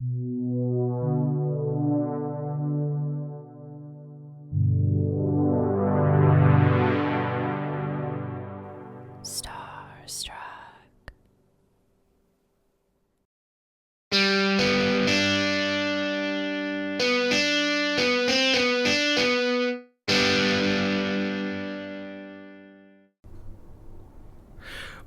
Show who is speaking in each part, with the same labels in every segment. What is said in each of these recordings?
Speaker 1: Starstruck.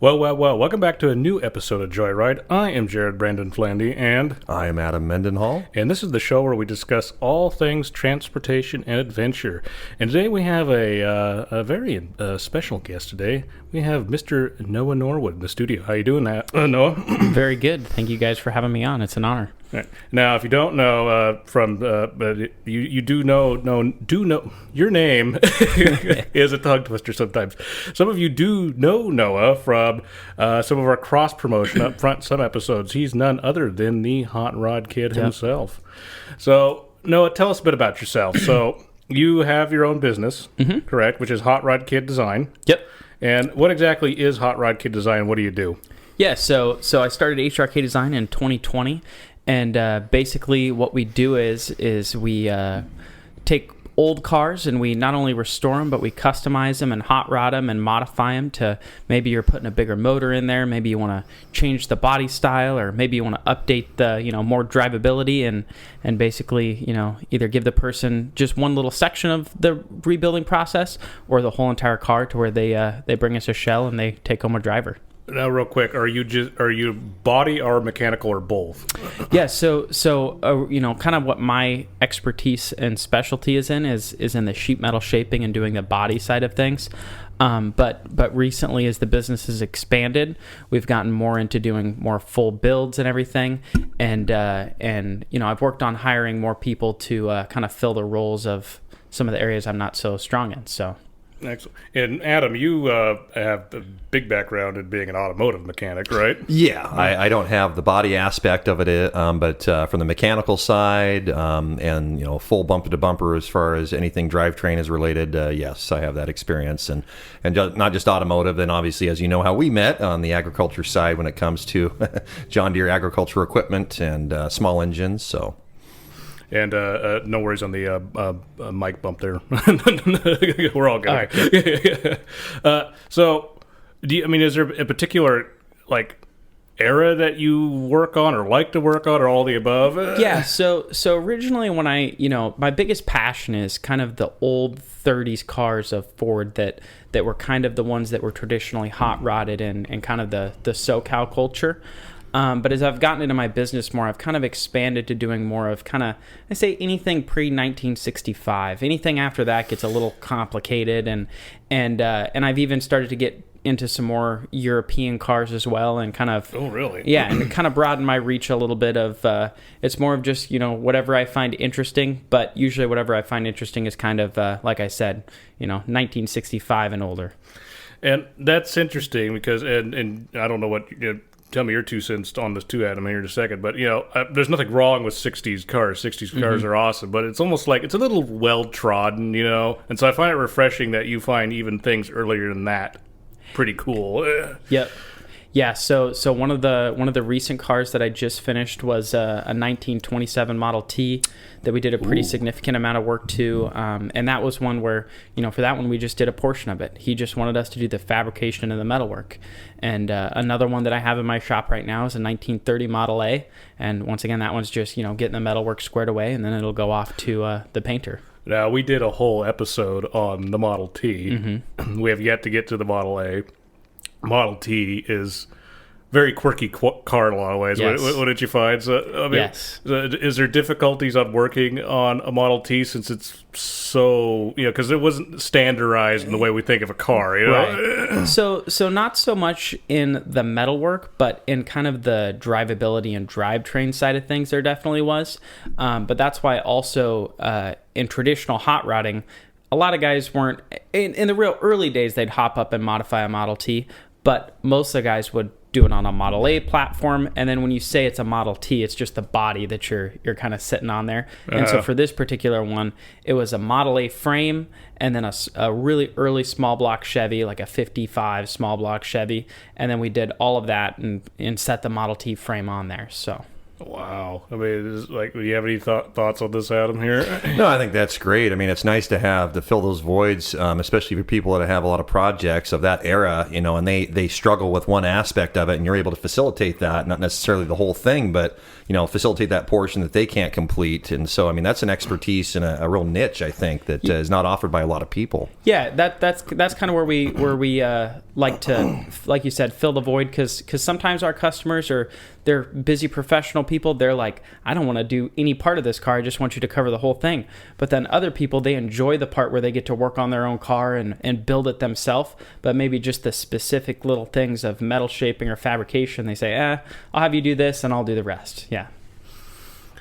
Speaker 2: Well, welcome back to a new episode of Joyride. I am Jared Brandon Flandy, and
Speaker 3: I am Adam Mendenhall.
Speaker 2: this is the show where we discuss all things transportation and adventure. And today we have a very special guest today. We have Mr. Noah Norwood in the studio. How you doing, Noah?
Speaker 4: Very good. Thank you guys for having me on. It's an honor.
Speaker 2: Right. Now, if you don't know, but you do know your name is a tongue twister sometimes. Some of you do know Noah from some of our cross promotion up front. Some episodes, he's none other than the Hot Rod Kid himself. So, Noah, tell us a bit about yourself. So, you have your own business, correct? Which is Hot Rod Kid Design.
Speaker 4: Yep.
Speaker 2: And what exactly is Hot Rod Kid Design? What do you do?
Speaker 4: Yeah, so I started HRK Design in 2020, and basically what we do is we take old cars and we not only restore them, but we customize them and hot rod them and modify them to maybe you're putting a bigger motor in there, maybe you want to change the body style, or maybe you want to update the more drivability and basically either give the person just one little section of the rebuilding process or the whole entire car to where they bring us a shell and they take home a driver.
Speaker 2: Now, real quick, are you body or mechanical or both?
Speaker 4: Yeah, so kind of what my expertise and specialty is in the sheet metal shaping and doing the body side of things. But recently, as the business has expanded, we've gotten more into doing more full builds and everything. And I've worked on hiring more people to kind of fill the roles of some of the areas I'm not so strong in. So.
Speaker 2: Excellent. And Adam, you have a big background in being an automotive mechanic, right?
Speaker 3: Yeah, I don't have the body aspect of it, but from the mechanical side and full bumper to bumper as far as anything drivetrain is related, yes, I have that experience, and not just automotive. Then obviously, as you know, how we met on the agriculture side when it comes to John Deere agriculture equipment and small engines. So.
Speaker 2: And no worries on the mic bump there. We're all good.
Speaker 4: All right.
Speaker 2: So, is there a particular era that you work on or like to work on, or all the above?
Speaker 4: Yeah. So originally, when my biggest passion is kind of the old 30s cars of Ford that were kind of the ones that were traditionally hot rodded and kind of the SoCal culture. But as I've gotten into my business more, I've kind of expanded to doing more of I say anything pre-1965. Anything after that gets a little complicated, and I've even started to get into some more European cars as well, and kind of...
Speaker 2: Oh, really?
Speaker 4: Yeah, and kind of broaden my reach a little bit of... it's more of just, whatever I find interesting, but usually whatever I find interesting is kind of, like I said, 1965 and older.
Speaker 2: And that's interesting because, and I don't know what... tell me your 2 cents on this too, Adam, here in a second. But, there's nothing wrong with 60s cars. 60s cars are awesome. But it's almost like it's a little well-trodden, And so I find it refreshing that you find even things earlier than that pretty cool.
Speaker 4: Yep. Yeah, so one of the recent cars that I just finished was a 1927 Model T that we did a pretty significant amount of work to, and that was one where, for that one we just did a portion of it. He just wanted us to do the fabrication and the metalwork. And another one that I have in my shop right now is a 1930 Model A, and once again, that one's just, getting the metalwork squared away, and then it'll go off to the painter.
Speaker 2: Now, we did a whole episode on the Model T. We have yet to get to the Model A. Model T is very quirky car in a lot of ways.
Speaker 4: Yes.
Speaker 2: What did you find? So,
Speaker 4: Yes.
Speaker 2: Is there difficulties on working on a Model T since it's so, because it wasn't standardized in the way we think of a car,
Speaker 4: Right. So not so much in the metalwork, but in kind of the drivability and drivetrain side of things, there definitely was. But that's why also in traditional hot rodding, a lot of guys weren't, in the real early days, they'd hop up and modify a Model T, but most of the guys would do it on a Model A platform, and then when you say it's a Model T, it's just the body that you're kind of sitting on there. And so for this particular one, it was a Model A frame, and then a really early small block Chevy, like a 55 small block Chevy, and then we did all of that and set the Model T frame on there. So
Speaker 2: Wow. I mean, do you have any thoughts on this, Adam, here?
Speaker 3: No, I think that's great. I mean, it's nice to fill those voids, especially for people that have a lot of projects of that era, and they struggle with one aspect of it, and you're able to facilitate that, not necessarily the whole thing, but, facilitate that portion that they can't complete. And so, I mean, that's an expertise and a real niche, I think, that is not offered by a lot of people.
Speaker 4: Yeah, that's kind of where we like to, like you said, fill the void, because sometimes our customers they're busy professional people. They're like, I don't want to do any part of this car. I just want you to cover the whole thing. But then other people, they enjoy the part where they get to work on their own car and build it themselves. But maybe just the specific little things of metal shaping or fabrication, they say, I'll have you do this and I'll do the rest. Yeah.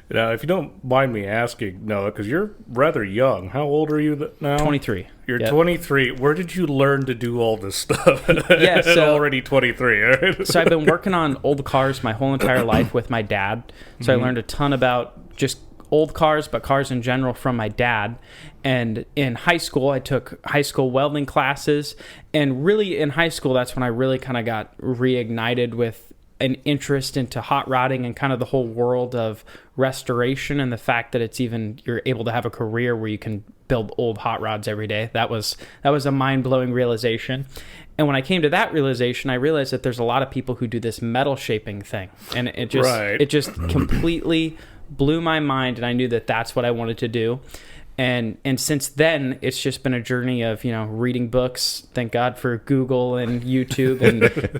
Speaker 2: Now, if you don't mind me asking, Noah, because you're rather young. How old are you now?
Speaker 4: 23.
Speaker 2: You're 23. Where did you learn to do all this stuff?
Speaker 4: Yeah, so
Speaker 2: already 23. Right?
Speaker 4: So I've been working on old cars my whole entire life with my dad. So I learned a ton about just old cars, but cars in general from my dad. And in high school, I took high school welding classes. And really in high school, that's when I really kind of got reignited with an interest into hot rodding and kind of the whole world of restoration, and the fact that you're able to have a career where you can build old hot rods every day. That was a mind-blowing realization. And when I came to that realization, I realized that there's a lot of people who do this metal shaping thing, and it just completely blew my mind, and I knew that that's what I wanted to do. And since then, it's just been a journey of, reading books. Thank God for Google and YouTube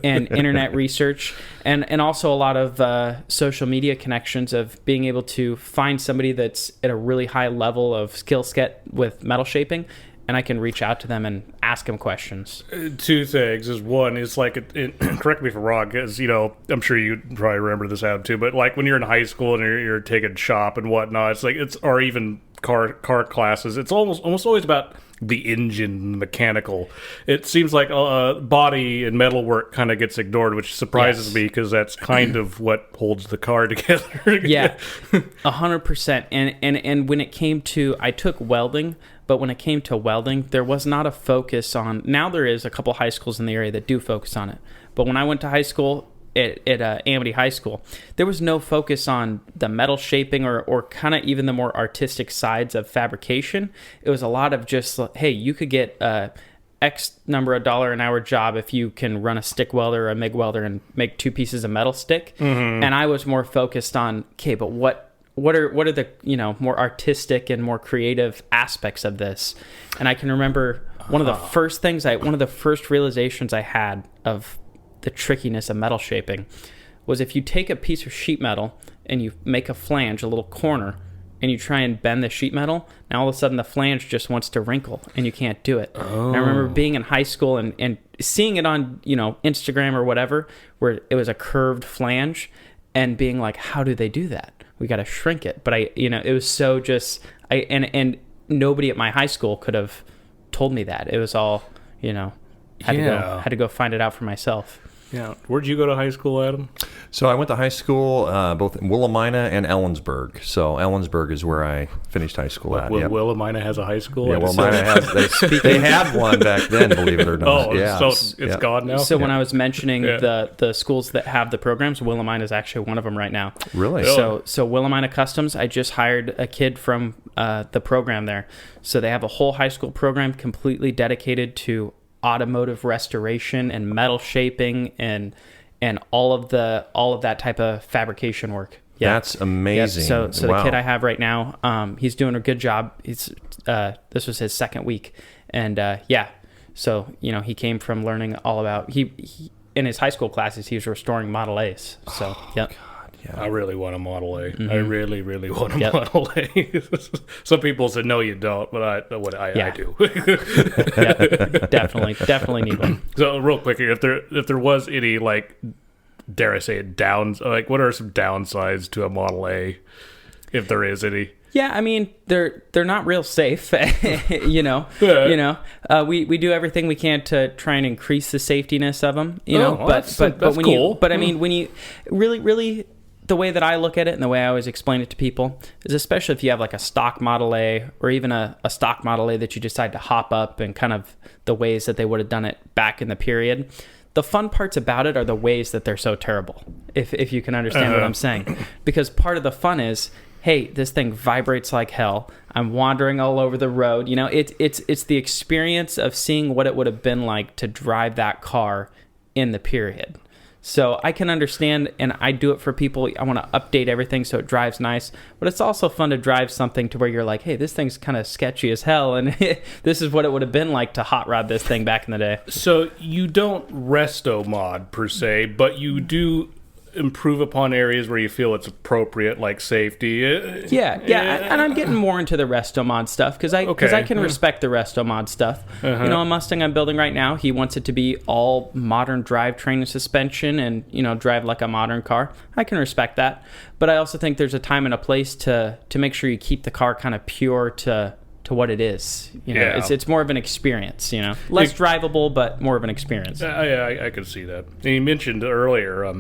Speaker 4: and internet research, and also a lot of social media connections of being able to find somebody that's at a really high level of skill set with metal shaping, and I can reach out to them and ask them questions.
Speaker 2: Two things is one is correct me if I'm wrong, because I'm sure you probably remember this, Adam, too. But like when you're in high school and you're taking shop and whatnot, or even car classes, it's almost always about the engine, mechanical. It seems like body and metal work kind of gets ignored, which surprises me, because that's kind of what holds the car together.
Speaker 4: Yeah, 100%. And when it came to, I took welding, but when it came to welding, there was not a focus on. Now there is a couple high schools in the area that do focus on it, but when I went to high school at Amity High School, there was no focus on the metal shaping or kind of even the more artistic sides of fabrication. It was a lot of just, hey, you could get X number of $1 an hour job if you can run a stick welder or a MIG welder and make 2 pieces of metal stick. Mm-hmm. And I was more focused on, okay, but what are the more artistic and more creative aspects of this? And I can remember one of the first realizations I had of the trickiness of metal shaping was if you take a piece of sheet metal and you make a flange, a little corner, and you try and bend the sheet metal, now all of a sudden the flange just wants to wrinkle and you can't do it. Oh. And I remember being in high school and seeing it on Instagram or whatever, where it was a curved flange, and being like, how do they do that? We got to shrink it. But it was so just, and nobody at my high school could have told me that. It was all, had to go find it out for myself.
Speaker 2: Yeah. Where'd you go to high school, Adam?
Speaker 3: So I went to high school both in Willamina and Ellensburg. So Ellensburg is where I finished high school at.
Speaker 2: Yep. Willamina has a high school?
Speaker 3: Yeah, Willamina has. They had one back then, believe it or not.
Speaker 2: Oh, yeah. So it's gone now?
Speaker 4: So when I was mentioning the schools that have the programs, Willamina is actually one of them right now.
Speaker 3: Really?
Speaker 4: So Willamina Customs, I just hired a kid from the program there. So they have a whole high school program completely dedicated to automotive restoration and metal shaping and all of that type of fabrication work. Yeah.
Speaker 3: That's amazing.
Speaker 4: Yeah. So wow. The kid I have right now, he's doing a good job. He's this was his second week, and so he came from learning all about he in his high school classes he was restoring Model A's. So yep. God.
Speaker 2: Yeah. I really want a Model A. Mm-hmm. I really, really want a Model A. Some people said, no, you don't, but I do.
Speaker 4: Definitely need one.
Speaker 2: So real quick, if there was any, dare I say it, what are some downsides to a Model A, if there is any?
Speaker 4: Yeah, I mean, they're not real safe, We do everything we can to try and increase the safetiness of them,
Speaker 2: that's
Speaker 4: when
Speaker 2: cool.
Speaker 4: I mean, when you really, the way that I look at it and the way I always explain it to people is, especially if you have like a stock Model A or even a stock Model A that you decide to hop up and kind of the ways that they would have done it back in the period, the fun parts about it are the ways that they're so terrible, if you can understand what I'm saying. Because part of the fun is, hey, this thing vibrates like hell. I'm wandering all over the road. You know, it's the experience of seeing what it would have been like to drive that car in the period. So I can understand, and I do it for people. I want to update everything so it drives nice, but it's also fun to drive something to where you're like, hey, this thing's kind of sketchy as hell, and this is what it would have been like to hot rod this thing back in the day.
Speaker 2: So you don't resto mod per se, but you do improve upon areas where you feel it's appropriate, like safety.
Speaker 4: Yeah, and I'm getting more into the resto mod stuff because I can respect the resto mod stuff. You know, a Mustang I'm building right now, he wants it to be all modern drivetrain and suspension, and you know, drive like a modern car. I can respect that, but I also think there's a time and a place to make sure you keep the car kind of pure to what it is. You know, it's more of an experience. You know, less drivable, but more of an experience.
Speaker 2: I could see that. And you mentioned earlier.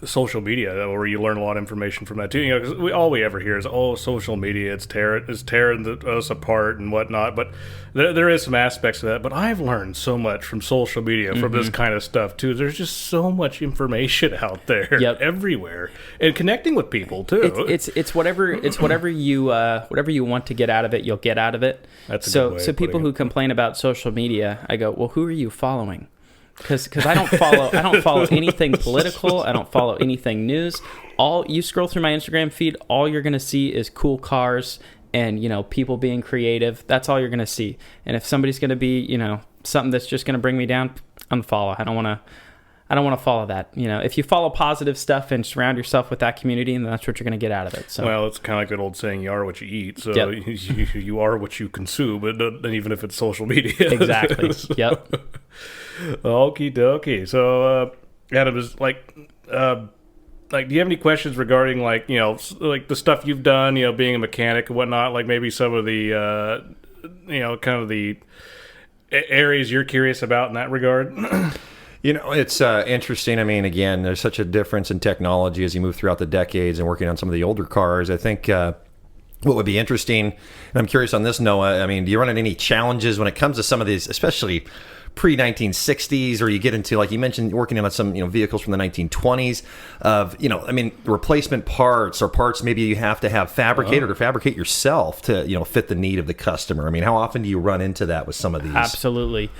Speaker 2: Social media, where you learn a lot of information from that too. You know, because all we ever hear is, "Oh, social media, it's tearing us apart and whatnot." But there is some aspects of that. But I've learned so much from social media, from this kind of stuff too. There's just so much information out there, everywhere, and connecting with people too.
Speaker 4: It's whatever you want to get out of it, you'll get out of it.
Speaker 2: That's a good way
Speaker 4: so
Speaker 2: of
Speaker 4: people
Speaker 2: putting
Speaker 4: who
Speaker 2: it.
Speaker 4: complain about social media, I go, well, who are you following? Because I don't follow anything political. I don't follow anything news. All you scroll through my Instagram feed, all you're gonna see is cool cars and, you know, people being creative. That's all you're gonna see. And if somebody's gonna be, you know, something that's just gonna bring me down, unfollow. I don't want to follow that. You know, if you follow positive stuff and surround yourself with that community, then that's what you're going to get out of it. So,
Speaker 2: well, it's kind of like that old saying, you are what you eat. So you are what you consume, and even if it's social media.
Speaker 4: Exactly. Yep.
Speaker 2: Okie dokie. So, Adam, is like, do you have any questions regarding, like, you know, like the stuff you've done, you know, being a mechanic and whatnot, like maybe some of the, you know, kind of the areas you're curious about in that regard?
Speaker 3: You know, it's interesting. I mean, again, there's such a difference in technology as you move throughout the decades and working on some of the older cars. I think what would be interesting, and I'm curious on this, Noah, I mean, do you run into any challenges when it comes to some of these, especially pre-1960s, or you get into, like you mentioned, working on some, you know, vehicles from the 1920s of, you know, I mean, replacement parts or parts maybe you have to have fabricated or fabricate yourself to, you know, fit the need of the customer. I mean, how often do you run into that with some of these?
Speaker 4: Absolutely.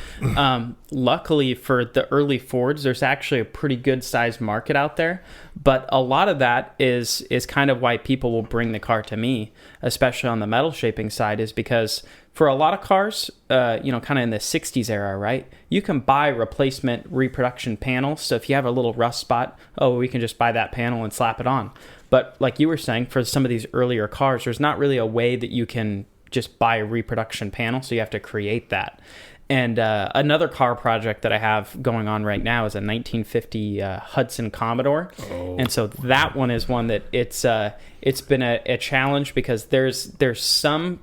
Speaker 4: Luckily for the early Fords, there's actually a pretty good sized market out there, but a lot of that is kind of why people will bring the car to me, especially on the metal shaping side, is because for a lot of cars, you know, kind of in the 60s era, right, you can buy replacement reproduction panels. So if you have a little rust spot, we can just buy that panel and slap it on. But like you were saying, for some of these earlier cars, there's not really a way that you can just buy a reproduction panel. So you have to create that. And another car project that I have going on right now is a 1950 Hudson Commodore. And so that one is one that it's been a challenge because there's some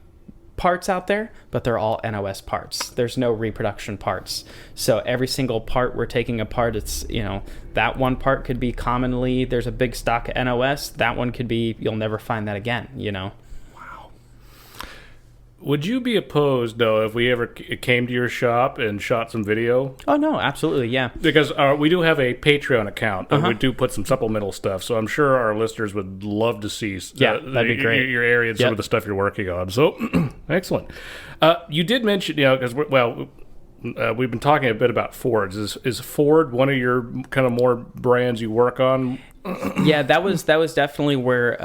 Speaker 4: parts out there, but they're all NOS parts. There's no reproduction parts. So every single part we're taking apart, it's, you know, that one part could be commonly, there's a big stock of NOS. That one could be, you'll never find that again, you know.
Speaker 2: Would you be opposed, though, if we ever came to your shop and shot some video?
Speaker 4: Oh, no, absolutely, yeah.
Speaker 2: Because we do have a Patreon account, and we do put some supplemental stuff, so I'm sure our listeners would love to see
Speaker 4: that'd be great.
Speaker 2: Your area and some of the stuff you're working on. So, excellent. You did mention, you know, because, we've been talking a bit about Fords. Is Ford one of your kind of more brands you work on?
Speaker 4: Yeah, that was definitely where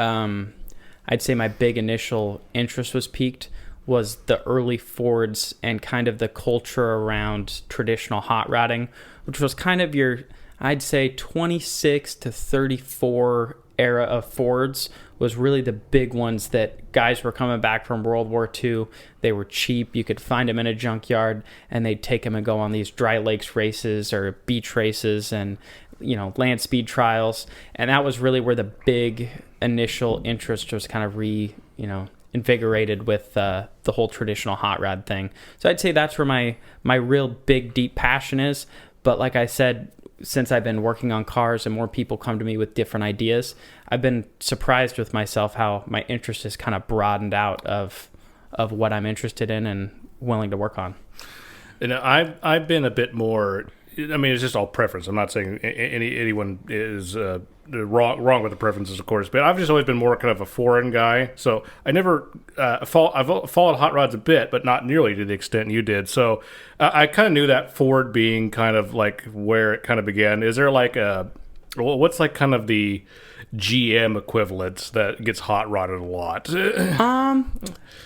Speaker 4: I'd say my big initial interest was piqued. Was the early Fords and kind of the culture around traditional hot rodding, which was kind of your, I'd say 26 to 34 era of Fords was really the big ones that guys were coming back from World War II. They were cheap. You could find them in a junkyard and they'd take them and go on these dry lakes races or beach races and, you know, land speed trials. And that was really where the big initial interest was kind of invigorated with the whole traditional hot rod thing. So I'd say that's where my real big deep passion is. But like I said, since I've been working on cars and more people come to me with different ideas, I've been surprised with myself how my interest has kind of broadened out of what I'm interested in and willing to work on.
Speaker 2: And I've been a bit more I mean, it's just all preference. I'm not saying anyone is wrong with the preferences, of course, but I've just always been more kind of a foreign guy. So I never I've followed hot rods a bit, but not nearly to the extent you did. So I kind of knew that Ford being kind of like where it kind of began. Is there like what's like kind of the GM equivalent that gets hot rodded a lot?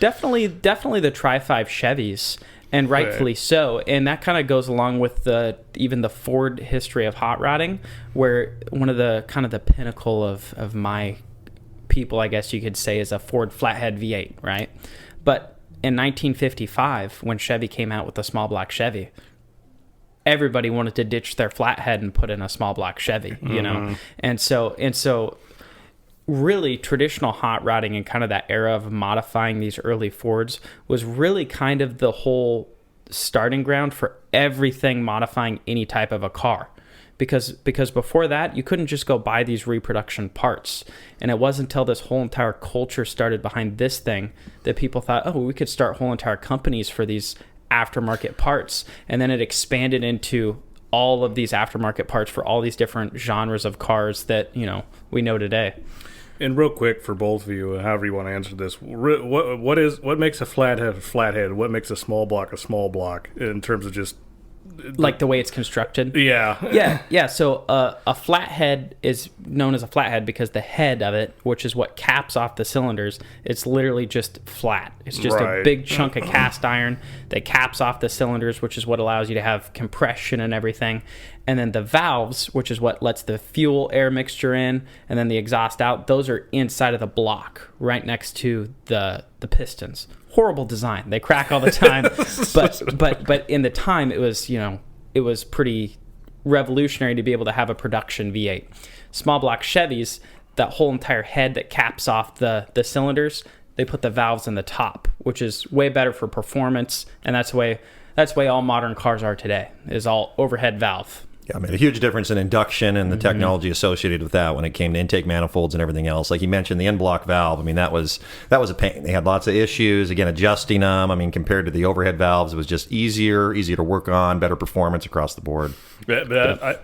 Speaker 4: Definitely the Tri-5 Chevys. And rightfully so, and that kind of goes along with even the Ford history of hot rodding, where one of the kind of the pinnacle of my people, I guess you could say, is a Ford flathead V8, right? But in 1955, when Chevy came out with the small block Chevy, everybody wanted to ditch their flathead and put in a small block Chevy, you know, and so. Really, traditional hot rodding and kind of that era of modifying these early Fords was really kind of the whole starting ground for everything modifying any type of a car. Because before that, you couldn't just go buy these reproduction parts. And it wasn't until this whole entire culture started behind this thing that people thought, oh, we could start whole entire companies for these aftermarket parts. And then it expanded into all of these aftermarket parts for all these different genres of cars that, you know, we know today.
Speaker 2: And real quick for both of you, however you want to answer this, what makes a flathead a flathead? What makes a small block in terms of just
Speaker 4: like the way it's constructed? Yeah. So a flathead is known as a flathead because the head of it, which is what caps off the cylinders, it's literally just flat. It's just a big chunk of cast iron that caps off the cylinders, which is what allows you to have compression and everything. And then the valves, which is what lets the fuel air mixture in, and then the exhaust out, those are inside of the block, right next to the pistons. Horrible design. They crack all the time. but in the time, it was pretty revolutionary to be able to have a production V8. Small block Chevys, that whole entire head that caps off the cylinders, they put the valves in the top, which is way better for performance, and that's the way all modern cars are today, is all overhead valve.
Speaker 3: Yeah, I mean, a huge difference in induction and the technology associated with that when it came to intake manifolds and everything else. Like you mentioned, the end-block valve, I mean, that was a pain. They had lots of issues, again, adjusting them. I mean, compared to the overhead valves, it was just easier to work on, better performance across the board.
Speaker 2: I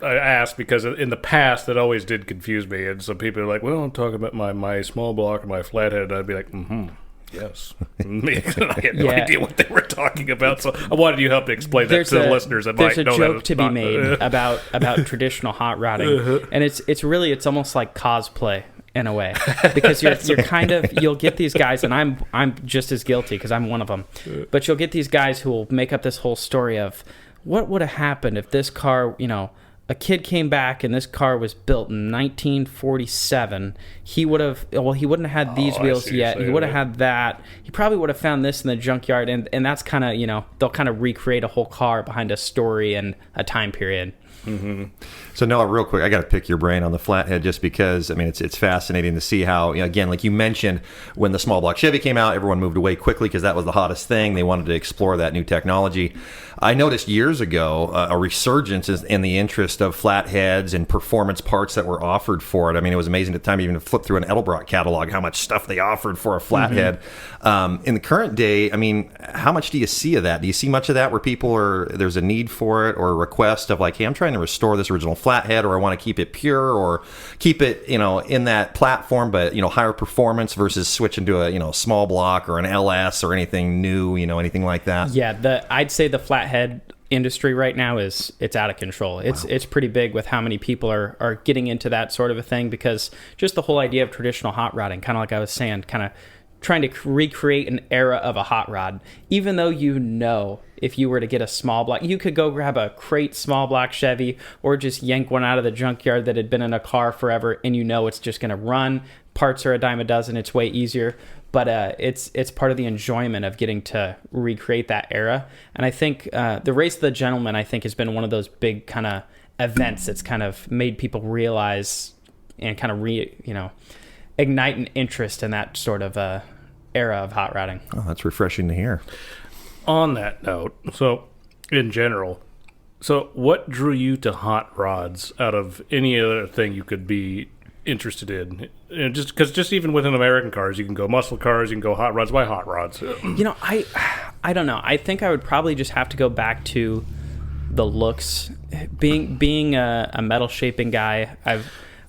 Speaker 2: asked because in the past, it always did confuse me. And so people are like, well, I'm talking about my small block or my flathead. I'd be like, yes. I had no idea what they were talking about, so I wanted you to help to explain that to the listeners that might know that.
Speaker 4: There's a joke to be made about traditional hot rodding, and it's almost like cosplay in a way, because you'll get these guys, and I'm just as guilty because I'm one of them, but you'll get these guys who will make up this whole story of what would have happened if this car, you know, a kid came back and this car was built in 1947. He wouldn't have had these wheels yet. He would have had that. He probably would have found this in the junkyard. And that's kind of, you know, they'll kind of recreate a whole car behind a story and a time period.
Speaker 3: Mm-hmm. So Noah, real quick, I got to pick your brain on the flathead just because, I mean, it's fascinating to see how, you know, again, like you mentioned, when the small block Chevy came out, everyone moved away quickly because that was the hottest thing. They wanted to explore that new technology. I noticed years ago a resurgence in the interest of flatheads and performance parts that were offered for it. I mean, it was amazing at the time even to flip through an Edelbrock catalog, how much stuff they offered for a flathead. Mm-hmm. In the current day, I mean, how much do you see of that? Do you see much of that where there's a need for it or a request of like, hey, I'm trying to restore this original flathead, or I want to keep it pure or keep it, you know, in that platform, but, you know, higher performance versus switching to a, you know, small block or an LS or anything new, you know, anything like that?
Speaker 4: Yeah, I'd say the flathead industry right now it's out of control. It's pretty big with how many people are getting into that sort of a thing, because just the whole idea of traditional hot rodding, kind of like I was saying, kind of trying to recreate an era of a hot rod, even though, you know, if you were to get a small block, you could go grab a crate small block Chevy or just yank one out of the junkyard that had been in a car forever, and you know it's just going to run. Parts are a dime a dozen. It's way easier. But it's part of the enjoyment of getting to recreate that era. And I think the Race of the Gentleman, I think, has been one of those big kind of events that's kind of made people realize and kind of ignite an interest in that sort of era of hot rodding.
Speaker 3: Oh, that's refreshing to hear.
Speaker 2: On that note, so in general, so what drew you to hot rods out of any other thing you could be interested in? And just because just even within American cars, you can go muscle cars, you can go hot rods. Why hot rods?
Speaker 4: You know, I don't know. I think I would probably just have to go back to the looks. Being a metal shaping guy,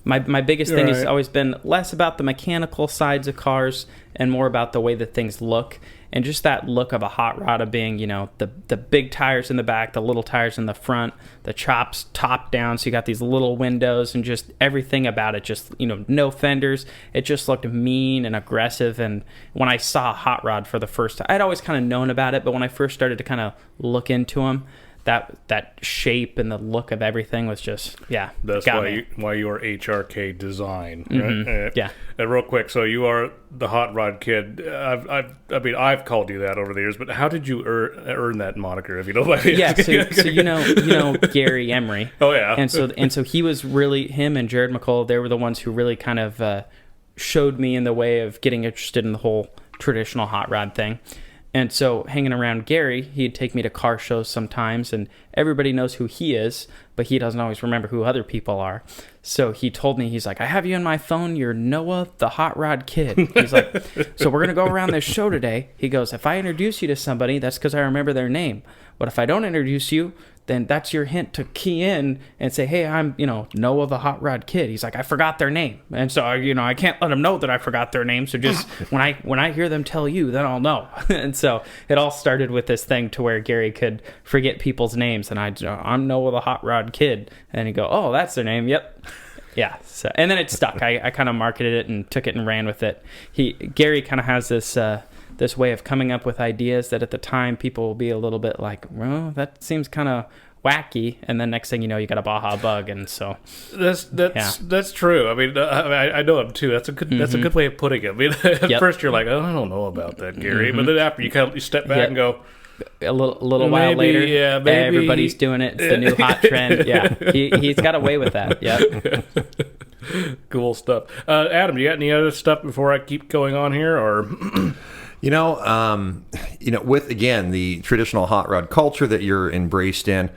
Speaker 4: my biggest thing has always been less about the mechanical sides of cars and more about the way that things look. And just that look of a hot rod of being, the big tires in the back, the little tires in the front, the chops top down, so you got these little windows, and just everything about it, just, no fenders. It just looked mean and aggressive. And when I saw a hot rod for the first time, I'd always kind of known about it, but when I first started to kind of look into them, that shape and the look of everything was just,
Speaker 2: That's why you are HRK Design, right?
Speaker 4: Mm-hmm. Yeah.
Speaker 2: Real quick, so you are the hot rod kid. I've called you that over the years, but how did you earn that moniker? If you don't mind me asking?
Speaker 4: Yeah, so you know Gary Emery.
Speaker 2: Oh yeah.
Speaker 4: And so he was really, him and Jared McCullough, they were the ones who really kind of showed me in the way of getting interested in the whole traditional hot rod thing. And so hanging around Gary, he'd take me to car shows sometimes, and everybody knows who he is, but he doesn't always remember who other people are. So he told me, he's like, I have you on my phone, you're Noah the Hot Rod Kid. He's like, so we're going to go around this show today. He goes, if I introduce you to somebody, that's because I remember their name. But if I don't introduce you, then that's your hint to key in and say, hey, I'm, Noah the Hot Rod Kid. He's like, I forgot their name. And so, I can't let them know that I forgot their name. So just when I hear them tell you, then I'll know. And so it all started with this thing to where Gary could forget people's names. And I'm Noah the Hot Rod Kid. And he'd go, oh, that's their name. Yep. Yeah. So, and then it stuck. I kind of marketed it and took it and ran with it. Gary kind of has this way of coming up with ideas that at the time people will be a little bit like, well, that seems kind of wacky, and then next thing you know, you got a Baja Bug, and so
Speaker 2: that's true. I mean, I know him too. That's a good way of putting it. I mean, at first you're like, oh, I don't know about that, Gary, but then after you step back and go,
Speaker 4: a little while later, maybe everybody's doing it. It's the new hot trend. Yeah, he's got away with that. Yeah.
Speaker 2: Cool stuff. Adam, you got any other stuff before I keep going on here, or?
Speaker 3: With, again, the traditional hot rod culture that you're embraced in,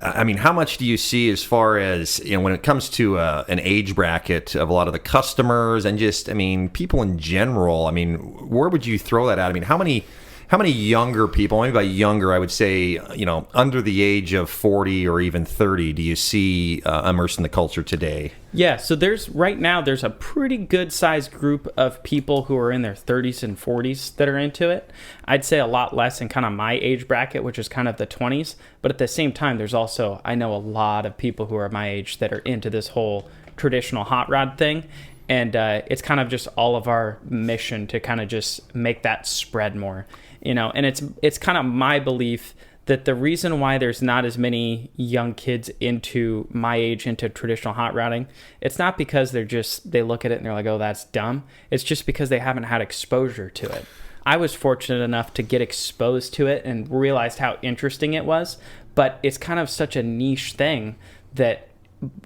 Speaker 3: I mean, how much do you see as far as, when it comes to an age bracket of a lot of the customers and just, people in general, where would you throw that at? How many younger people, maybe by younger, I would say, under the age of 40 or even 30, do you see immersed in the culture today?
Speaker 4: Yeah, so there's a pretty good sized group of people who are in their 30s and 40s that are into it. I'd say a lot less in kind of my age bracket, which is kind of the 20s. But at the same time, there's also, I know a lot of people who are my age that are into this whole traditional hot rod thing. And it's kind of just all of our mission to kind of just make that spread more. And it's kind of my belief that the reason why there's not as many young kids into my age into traditional hot rodding, it's not because they look at it and they're like, oh, that's dumb. It's just because they haven't had exposure to it. I was fortunate enough to get exposed to it and realized how interesting it was, but it's kind of such a niche thing that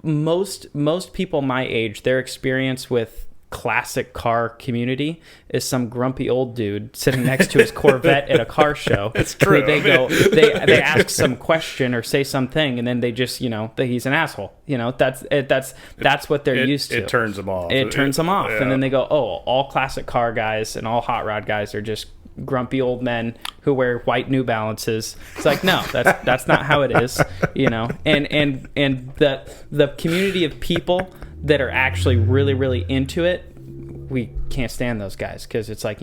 Speaker 4: most people my age, their experience with classic car community is some grumpy old dude sitting next to his Corvette at a car show.
Speaker 2: It's true.
Speaker 4: They ask some question or say something, and then they just, he's an asshole. That's what they're used to.
Speaker 2: It turns them off.
Speaker 4: It turns them off,
Speaker 2: yeah.
Speaker 4: And then they go, oh, all classic car guys and all hot rod guys are just grumpy old men who wear white New Balances. It's like, no, that's not how it is, And the community of people that are actually really, really into it, we can't stand those guys because it's like,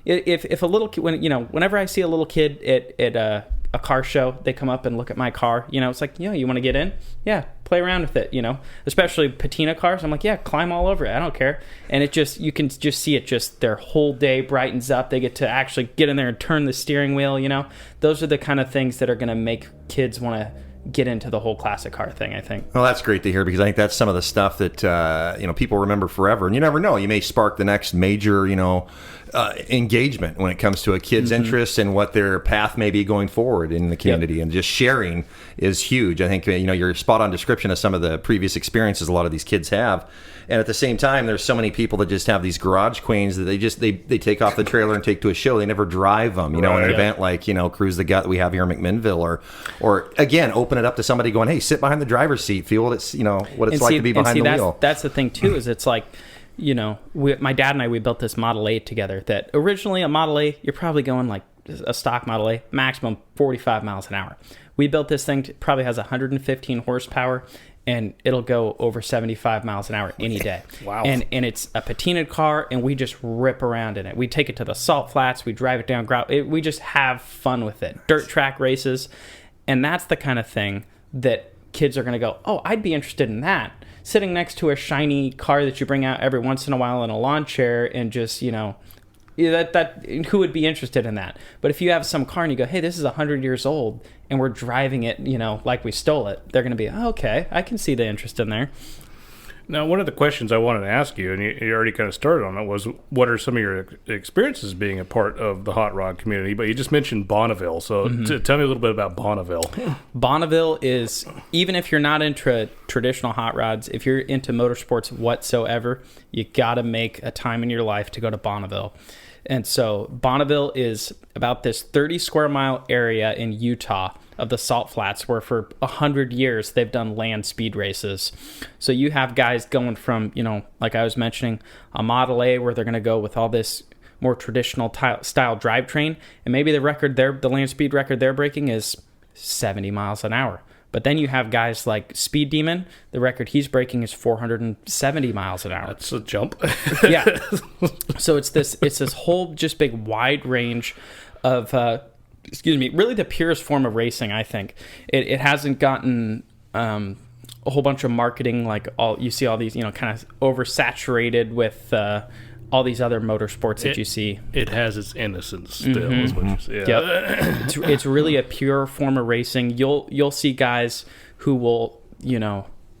Speaker 4: if a little kid, whenever I see a little kid at a car show, they come up and look at my car, it's like, you want to get in? Yeah, play around with it, especially patina cars. I'm like, yeah, climb all over it. I don't care. And you can just see it, just their whole day brightens up. They get to actually get in there and turn the steering wheel, Those are the kind of things that are going to make kids want to get into the whole classic car thing, I think.
Speaker 3: Well, that's great to hear because I think that's some of the stuff that people remember forever, and you never know, you may spark the next major engagement when it comes to a kid's interest and what their path may be going forward in the community. Yep. And just sharing is huge. I think your spot on description of some of the previous experiences a lot of these kids have. And at the same time, there's so many people that just have these garage queens that they take off the trailer and take to a show. They never drive them, in an event like, Cruise the Gut that we have here in McMinnville, or again, open it up to somebody going, hey, sit behind the driver's seat, feel what it's, what it's like to be behind the wheel.
Speaker 4: That's the thing too, is it's like, my dad and I, we built this Model A together that originally a Model A, you're probably going like a stock Model A, maximum 45 miles an hour. We built this thing, probably has 115 horsepower, and it'll go over 75 miles an hour any day.
Speaker 2: Wow.
Speaker 4: And it's a patinaed car, and we just rip around in it. We take it to the salt flats, we drive it down gravel. We just have fun with it. Dirt track races. And that's the kind of thing that kids are going to go, oh, I'd be interested in that. Sitting next to a shiny car that you bring out every once in a while in a lawn chair and just, that who would be interested in that? But if you have some car and you go, hey, this is 100 years old and we're driving it, like we stole it, they're going to be, oh, okay, I can see the interest in there.
Speaker 2: Now, one of the questions I wanted to ask you, and you already kind of started on it, was what are some of your experiences being a part of the hot rod community? But you just mentioned Bonneville, so tell me a little bit about Bonneville.
Speaker 4: Bonneville is, even if you're not into traditional hot rods, if you're into motorsports whatsoever, you got to make a time in your life to go to Bonneville. And so Bonneville is about this 30 square mile area in Utah of the salt flats where for 100 years they've done land speed races. So you have guys going from, like I was mentioning, a Model A where they're going to go with all this more traditional style drivetrain, and maybe the land speed record they're breaking is 70 miles an hour. But then you have guys like Speed Demon. The record he's breaking is 470 miles an hour.
Speaker 2: That's a jump.
Speaker 4: Yeah. So it's this whole just big wide range of really the purest form of racing, I think. It hasn't gotten a whole bunch of marketing like you see all these, kind of oversaturated with all these other motorsports that you see.
Speaker 2: It has its innocence still, is what you say.
Speaker 4: Yeah. Yep. It's really a pure form of racing. You'll see guys who will,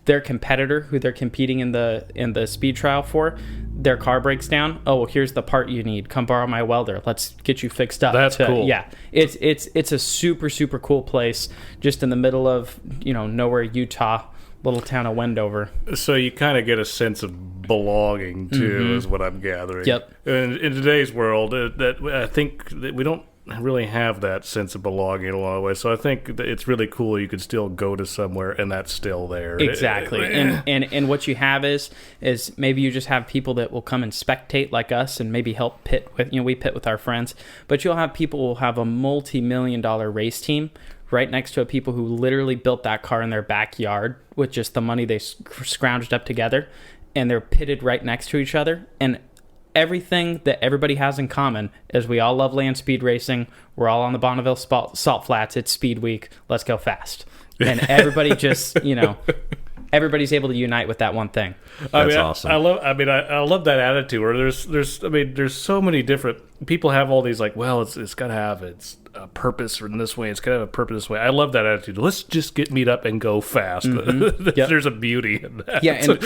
Speaker 4: their competitor who they're competing in the speed trial for, their car breaks down. Oh, well, here's the part you need. Come borrow my welder. Let's get you fixed up.
Speaker 2: That's cool.
Speaker 4: Yeah. It's a super, super cool place just in the middle of, nowhere, Utah, little town of Wendover.
Speaker 2: So you kind of get a sense of belonging too, is what I'm gathering.
Speaker 4: Yep.
Speaker 2: And in today's world, I think that we don't really have that sense of belonging in a lot of ways. So I think that it's really cool you could still go to somewhere and that's still there.
Speaker 4: Exactly. And what you have is maybe you just have people that will come and spectate like us and maybe help pit with, we pit with our friends, but you'll have people who will have a multi-million-dollar race team right next to people who literally built that car in their backyard with just the money they scrounged up together, and they're pitted right next to each other. And everything that everybody has in common is we all love land speed racing. We're all on the Bonneville salt flats. It's speed week. Let's go fast. And everybody just, everybody's able to unite with that one thing.
Speaker 3: That's awesome.
Speaker 2: I love that attitude where there's so many different people have all these like, well, it's got to have its a purpose in this way. It's got to have a purpose this way. I love that attitude. Let's just meet up and go fast. Yep. There's a beauty in that.
Speaker 4: Yeah, and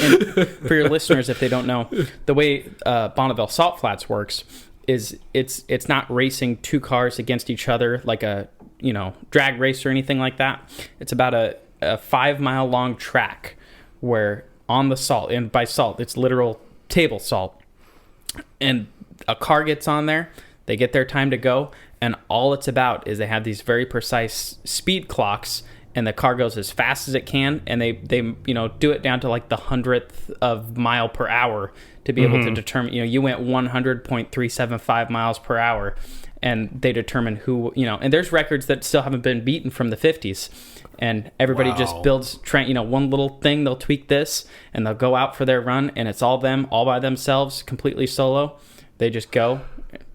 Speaker 4: for your listeners, if they don't know, the way Bonneville Salt Flats works is it's not racing two cars against each other like a drag race or anything like that. It's about a 5 mile long track where on the salt, and by salt it's literal table salt, and a car gets on there, they get their time to go, and all it's about is they have these very precise speed clocks, and the car goes as fast as it can, and they do it down to like the 100th of mile per hour to be able to determine, you went 100.375 miles per hour, and they determine who, and there's records that still haven't been beaten from the 50s. And everybody just builds, one little thing, they'll tweak this, and they'll go out for their run, and it's all them, all by themselves, completely solo. They just go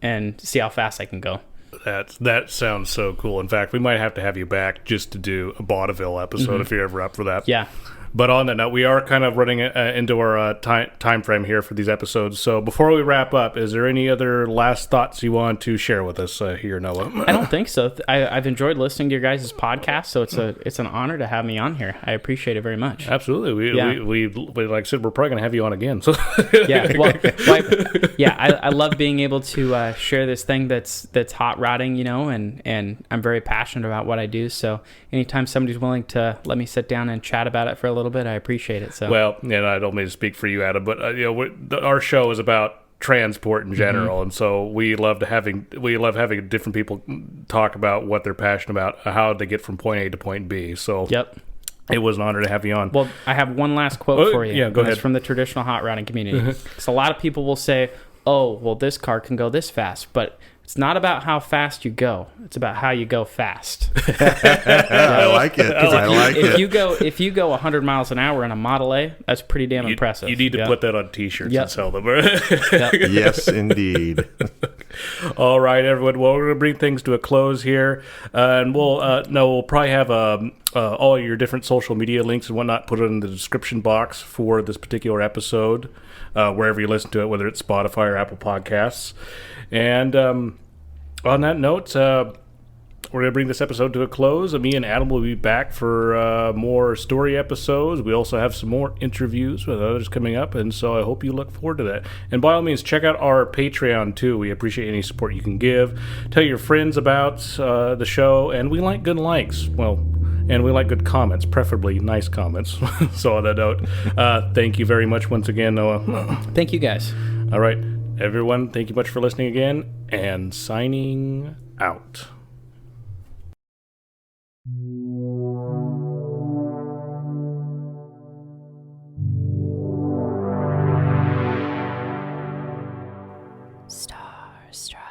Speaker 4: and see how fast they can go.
Speaker 2: That sounds so cool. In fact, we might have to have you back just to do a Vaudeville episode if you're ever up for that.
Speaker 4: Yeah.
Speaker 2: But on that note, we are kind of running into our time frame here for these episodes. So before we wrap up, is there any other last thoughts you want to share with us here, Noah?
Speaker 4: I don't think so. I've enjoyed listening to your guys' podcast, so it's an honor to have me on here. I appreciate it very much.
Speaker 2: Absolutely. We like I said, we're probably going to have you on again. So
Speaker 4: yeah, I love being able to share this thing that's hot rodding, and I'm very passionate about what I do. So anytime somebody's willing to let me sit down and chat about it for a little bit, I appreciate it. So
Speaker 2: well, and I don't mean to speak for you, Adam, but our show is about transport in general, and so we love having different people talk about what they're passionate about, how they get from point A to point B. So
Speaker 4: yep.
Speaker 2: It was an honor to have you on.
Speaker 4: Well, I have one last quote for you.
Speaker 2: Yeah, go ahead.
Speaker 4: It's from the traditional hot rodding community. So a lot of people will say, oh, well, this car can go this fast, but it's not about how fast you go. It's about how you go fast.
Speaker 3: I like it. I like it.
Speaker 4: If you go 100 miles an hour in a Model A, that's pretty damn impressive.
Speaker 2: You need to put that on T-shirts and sell them.
Speaker 3: Yes, indeed.
Speaker 2: All right, everyone. Well, we're going to bring things to a close here, and we'll probably have all your different social media links and whatnot put it in the description box for this particular episode, wherever you listen to it, whether it's Spotify or Apple Podcasts. And on that note, we're going to bring this episode to a close. Me and Adam will be back for more story episodes. We also have some more interviews with others coming up, and so I hope you look forward to that. And by all means, check out our Patreon, too. We appreciate any support you can give. Tell your friends about the show, and we like good likes. And we like good comments, preferably nice comments. So on that note, thank you very much once again, Noah.
Speaker 4: Thank you, guys.
Speaker 2: All right. Everyone, thank you much for listening again, and signing out.
Speaker 1: Starstruck.